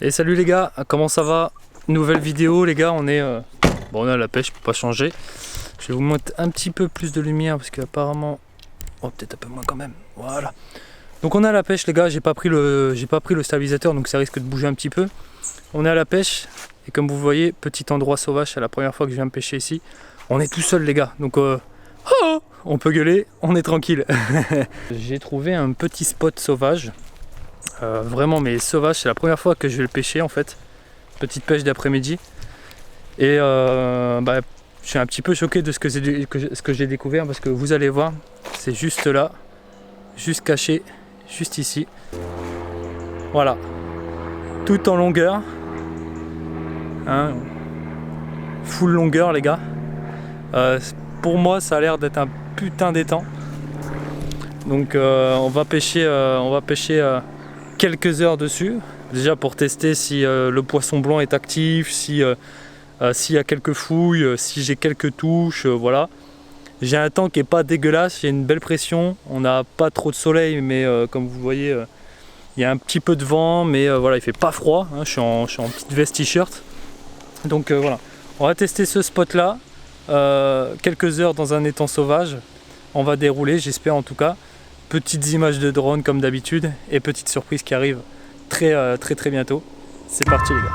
Et salut les gars, comment ça va? Nouvelle vidéo les gars, on est bon, on est à la pêche, je peux pas changer. Je vais vous mettre un petit peu plus de lumière parce qu'apparemment, oh peut-être un peu moins quand même. Voilà. Donc on est à la pêche les gars, j'ai pas pris le stabilisateur donc ça risque de bouger un petit peu. On est à la pêche et comme vous voyez, petit endroit sauvage, c'est la première fois que je viens me pêcher ici. On est tout seul les gars, donc on peut gueuler, on est tranquille. J'ai trouvé un petit spot sauvage. Vraiment mais sauvage, c'est la première fois que je vais le pêcher en fait. Petite pêche d'après-midi. Et je suis un petit peu choqué de ce que j'ai découvert parce que vous allez voir, c'est juste là, juste caché, juste ici. Voilà. Tout en longueur. Hein, full longueur les gars. Pour moi ça a l'air d'être un putain d'étang. Donc on va pêcher quelques heures dessus, déjà pour tester si le poisson blanc est actif, s'il y a quelques fouilles, si j'ai quelques touches, voilà. J'ai un temps qui est pas dégueulasse, j'ai une belle pression, on n'a pas trop de soleil, mais comme vous voyez, il y a un petit peu de vent, mais voilà, il fait pas froid, hein, je suis en petite veste t-shirt. Donc voilà, on va tester ce spot là, quelques heures dans un étang sauvage, on va dérouler, j'espère en tout cas. Petites images de drone comme d'habitude et petite surprise qui arrive très bientôt. C'est parti les gars.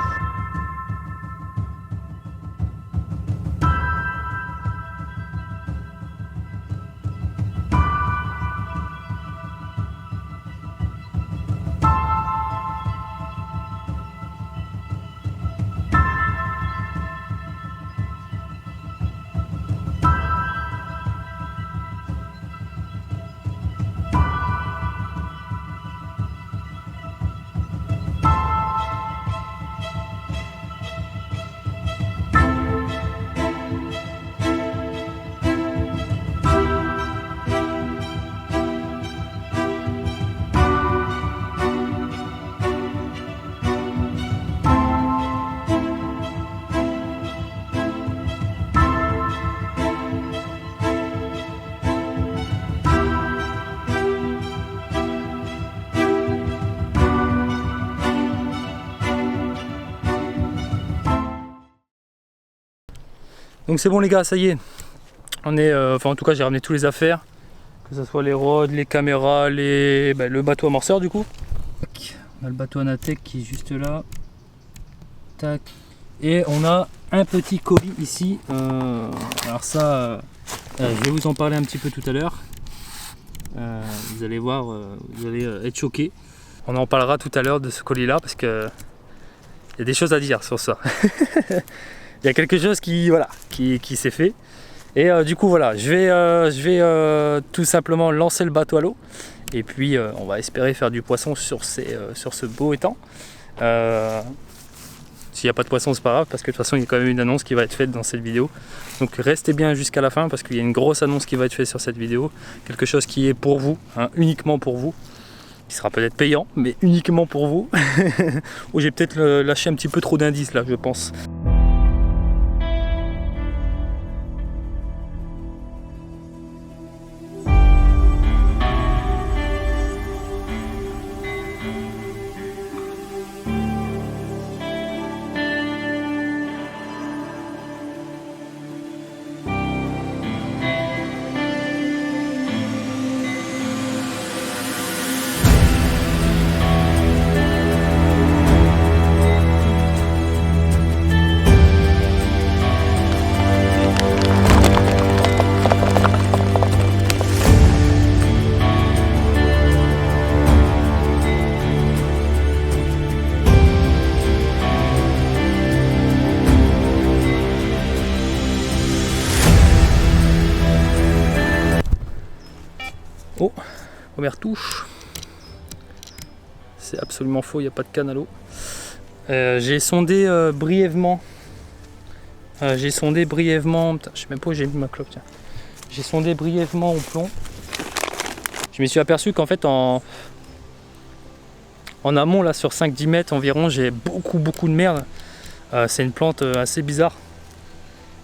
Donc c'est bon les gars, ça y est, on est, enfin en tout cas j'ai ramené tous les affaires, que ce soit les rods, les caméras, le bateau amorceur du coup. On a le bateau Anatech qui est juste là, tac, et on a un petit colis ici, alors ça, je vais vous en parler un petit peu tout à l'heure, vous allez voir, vous allez être choqués. On en parlera tout à l'heure de ce colis là parce que il y a des choses à dire sur ça. Il y a quelque chose qui s'est fait et du coup voilà, je vais tout simplement lancer le bateau à l'eau et puis on va espérer faire du poisson sur ce beau étang. S'il n'y a pas de poisson c'est pas grave parce que de toute façon il y a quand même une annonce qui va être faite dans cette vidéo, donc restez bien jusqu'à la fin parce qu'il y a une grosse annonce qui va être faite sur cette vidéo, quelque chose qui est pour vous, hein, uniquement pour vous, qui sera peut-être payant mais uniquement pour vous. Ou j'ai peut-être lâché un petit peu trop d'indices là je pense. Oh, première touche. C'est absolument faux, il n'y a pas de canne à l'eau. J'ai sondé brièvement. Putain, je sais même pas où j'ai mis ma clope. Tiens. J'ai sondé brièvement au plomb. Je me suis aperçu qu'en fait en amont là sur 5-10 mètres environ j'ai beaucoup de merde. C'est une plante assez bizarre.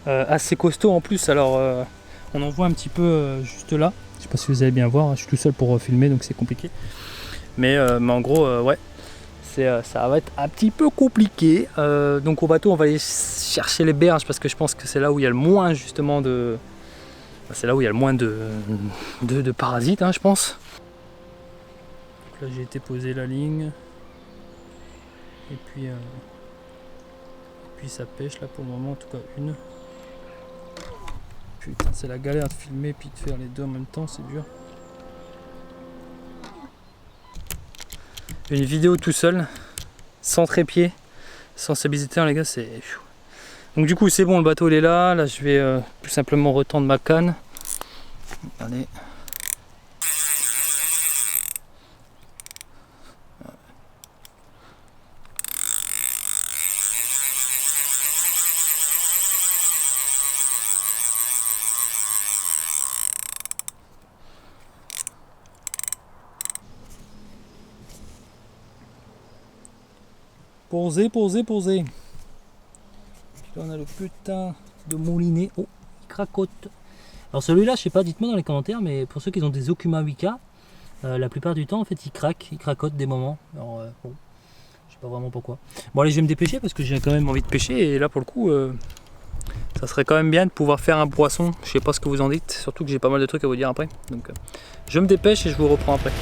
Assez costaud en plus, alors on en voit un petit peu juste là. Je sais pas si vous allez bien voir, je suis tout seul pour filmer donc c'est compliqué. Mais en gros, ouais, ça va être un petit peu compliqué. Donc au bateau on va aller chercher les berges parce que je pense que c'est là où il y a le moins justement de... C'est là où il y a le moins de parasites, hein, je pense. Donc là j'ai été poser la ligne. Et puis ça pêche là pour le moment, en tout cas une. Putain, c'est la galère de filmer puis de faire les deux en même temps, c'est dur. Une vidéo tout seul, sans trépied, sans stabilisateur, les gars, c'est... Donc du coup c'est bon, le bateau il est là. Là je vais tout simplement retendre ma canne. Regardez. Posez. Puis là on a le putain de moulinet. Oh, il cracote. Alors celui-là, je sais pas, dites-moi dans les commentaires, mais pour ceux qui ont des Okuma Wika, la plupart du temps en fait il cracote des moments. Alors bon, je sais pas vraiment pourquoi. Bon allez, je vais me dépêcher parce que j'ai quand même envie de pêcher et là pour le coup, ça serait quand même bien de pouvoir faire un poisson. Je sais pas ce que vous en dites, surtout que j'ai pas mal de trucs à vous dire après. Donc je me dépêche et je vous reprends après.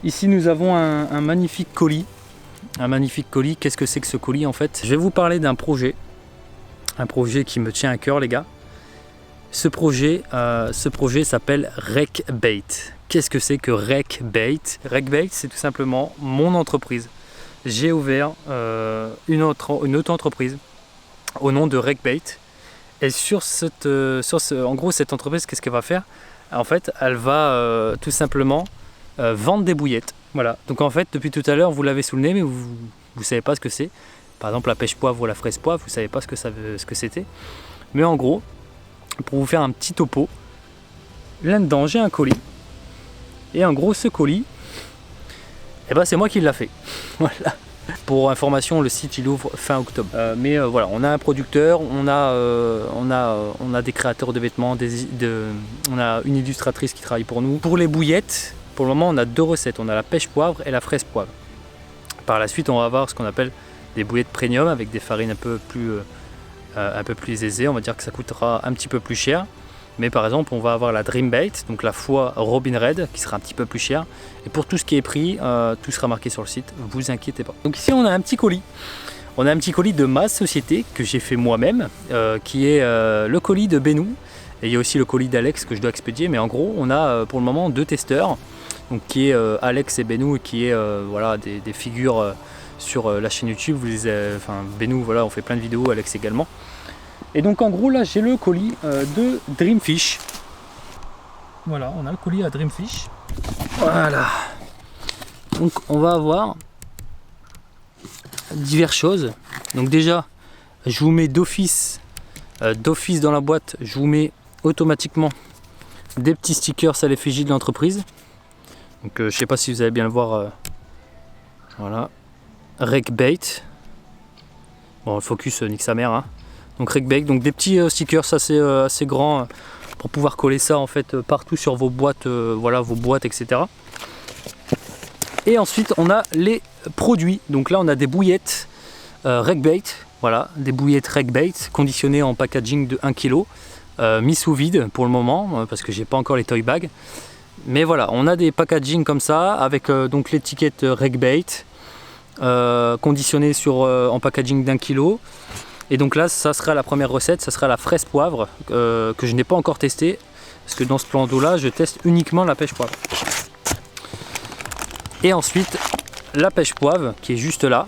Ici nous avons un magnifique colis. Un magnifique colis. Qu'est-ce que c'est que ce colis en fait? Je vais vous parler d'un projet. Un projet qui me tient à cœur les gars. Ce projet s'appelle Wreckbait. Qu'est-ce que c'est que Wreckbait? Wreckbait, c'est tout simplement mon entreprise. J'ai ouvert une autre entreprise au nom de Wreckbait. Et en gros cette entreprise, qu'est-ce qu'elle va faire? En fait, elle va tout simplement vendre des bouillettes. Voilà. Donc en fait, depuis tout à l'heure, vous l'avez sous le nez, mais vous ne savez pas ce que c'est. Par exemple, la pêche poivre ou la fraise poivre, vous ne savez pas ce que c'était. Mais en gros, pour vous faire un petit topo, là-dedans, j'ai un colis. Et en gros, ce colis, eh ben, c'est moi qui l'ai fait. Voilà. Pour information, le site il ouvre fin octobre. Mais voilà, on a un producteur, on a des créateurs de vêtements, on a une illustratrice qui travaille pour nous. Pour les bouillettes, pour le moment, on a deux recettes. On a la pêche poivre et la fraise poivre. Par la suite, on va avoir ce qu'on appelle des bouillettes premium avec des farines un peu plus aisées. On va dire que ça coûtera un petit peu plus cher. Mais par exemple, on va avoir la Dream Bait, donc la foie Robin Red, qui sera un petit peu plus cher. Et pour tout ce qui est prix, tout sera marqué sur le site, vous inquiétez pas. Donc ici, on a un petit colis. On a un petit colis de ma société que j'ai fait moi-même, qui est le colis de Benou. Et il y a aussi le colis d'Alex que je dois expédier. Mais en gros, on a pour le moment deux testeurs, donc qui est Alex et Benou, qui est voilà, des figures sur la chaîne YouTube. Benou, voilà, on fait plein de vidéos, Alex également. Et donc en gros là j'ai le colis de Dreamfish. Voilà, on a le colis à Dreamfish. Voilà. Donc on va avoir diverses choses. Donc déjà je vous mets d'office dans la boîte, je vous mets automatiquement des petits stickers à l'effigie de l'entreprise. Donc je sais pas si vous allez bien le voir. Voilà. Wreckbait. Bon le focus nique sa mère hein. Donc Wreckbait, donc des petits stickers assez grands pour pouvoir coller ça en fait partout sur vos boîtes, voilà, vos boîtes, etc. Et ensuite on a les produits. Donc là on a des bouillettes Regbait, voilà, des bouillettes Regbait conditionnées en packaging de 1 kg, mis sous vide pour le moment parce que j'ai pas encore les toy bags. Mais voilà, on a des packaging comme ça avec donc l'étiquette Regbait conditionnée en packaging d'1 kg. Et donc là ça sera la première recette, ça sera la fraise poivre que je n'ai pas encore testé parce que dans ce plan d'eau là je teste uniquement la pêche poivre. Et ensuite la pêche poivre qui est juste là,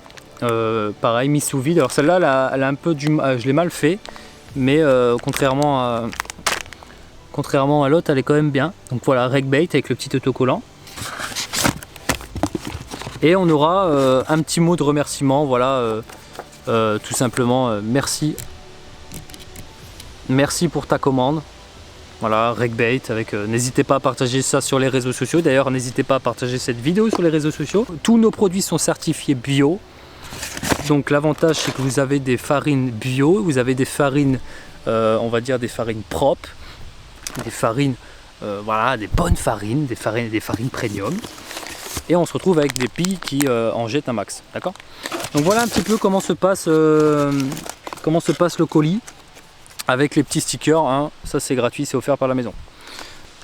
pareil mise sous vide. Alors celle-là elle a un peu je l'ai mal fait, mais contrairement à l'autre elle est quand même bien. Donc voilà, Regbait avec le petit autocollant. Et on aura un petit mot de remerciement, voilà, tout simplement merci pour ta commande. Voilà, Regbait avec n'hésitez pas à partager ça sur les réseaux sociaux. D'ailleurs n'hésitez pas à partager cette vidéo sur les réseaux sociaux. Tous nos produits sont certifiés bio. Donc l'avantage c'est que vous avez des farines bio, vous avez des farines on va dire des farines propres, des farines voilà, des bonnes farines, des farines premium. Et on se retrouve avec des pilles qui en jettent un max, d'accord? Donc voilà un petit peu comment se passe le colis avec les petits stickers, hein. Ça c'est gratuit, c'est offert par la maison.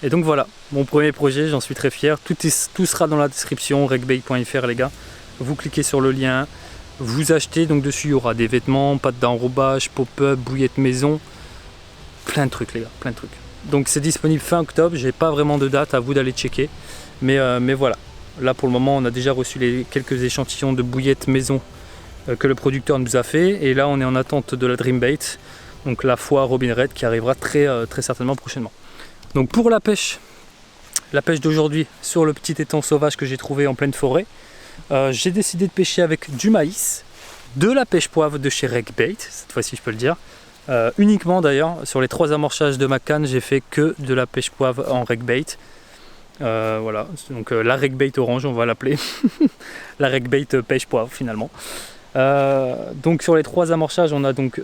Et donc voilà, mon premier projet, j'en suis très fier. Tout sera dans la description, regbait.fr les gars. Vous cliquez sur le lien, vous achetez, donc dessus il y aura des vêtements, pâte d'enrobage, pop-up, bouillette maison, plein de trucs les gars, plein de trucs. Donc c'est disponible fin octobre, j'ai pas vraiment de date, à vous d'aller checker. Mais voilà, là pour le moment on a déjà reçu quelques échantillons de bouillettes maison que le producteur nous a fait. Et là on est en attente de la Dreambait, donc la foire Robin Red qui arrivera très certainement prochainement. Donc pour la pêche d'aujourd'hui sur le petit étang sauvage que j'ai trouvé en pleine forêt, j'ai décidé de pêcher avec du maïs, de la pêche poivre de chez Regbait, cette fois-ci je peux le dire. Uniquement d'ailleurs, sur les 3 amorchages de ma canne, j'ai fait que de la pêche poivre en Regbait. Voilà, donc la Regbait orange on va l'appeler, la Regbait pêche poivre finalement. Donc sur les 3 amorchages on a donc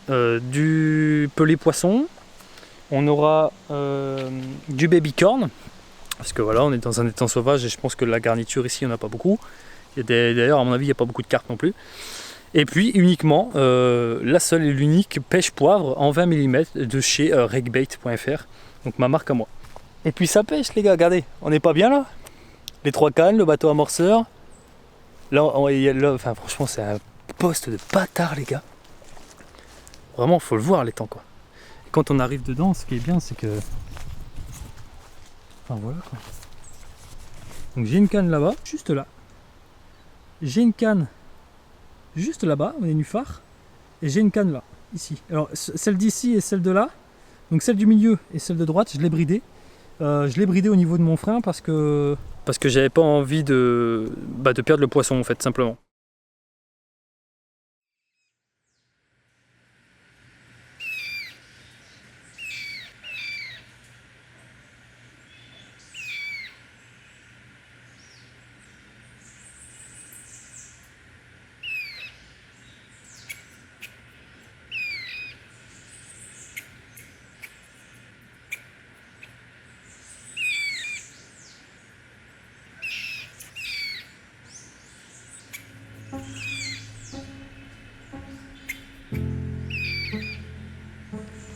du pelé poisson, on aura du baby corn, parce que voilà on est dans un étang sauvage et je pense que la garniture ici il n'y en a pas beaucoup. D'ailleurs à mon avis il n'y a pas beaucoup de carpes non plus. Et puis uniquement la seule et l'unique pêche poivre en 20 mm de chez regbait.fr, donc ma marque à moi. Et puis ça pêche les gars, regardez, on n'est pas bien là? Les 3 cannes, le bateau amorceur. Là, enfin, franchement c'est un poste de bâtard les gars. Vraiment faut le voir l'étang quoi. Et quand on arrive dedans, ce qui est bien c'est que... Enfin voilà quoi. Donc j'ai une canne là-bas, juste là. J'ai une canne juste là-bas, au nénuphar. Et j'ai une canne là, ici. Alors celle d'ici et celle de là. Donc celle du milieu et celle de droite, je l'ai bridée. Je l'ai bridée au niveau de mon frein parce que j'avais pas envie de perdre le poisson en fait, simplement.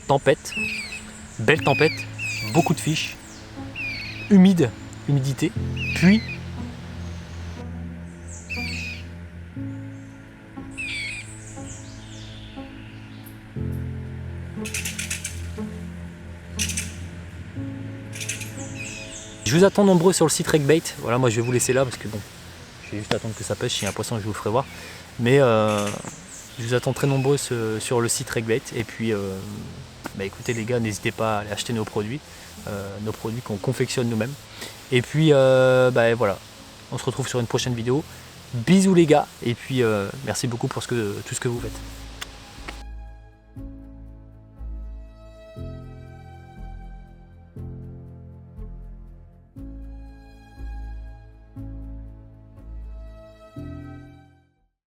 Tempête, belle tempête, beaucoup de fiches, humidité, pluie. Je vous attends nombreux sur le site Regbait. Voilà, moi je vais vous laisser là parce que bon, je vais juste attendre que ça pêche. S'il y a un poisson, je vous ferai voir. Mais je vous attends très nombreux sur le site Regbait. Et puis, écoutez les gars, n'hésitez pas à aller acheter nos produits qu'on confectionne nous-mêmes. Et puis, voilà, on se retrouve sur une prochaine vidéo. Bisous les gars, et puis merci beaucoup pour tout ce que vous faites.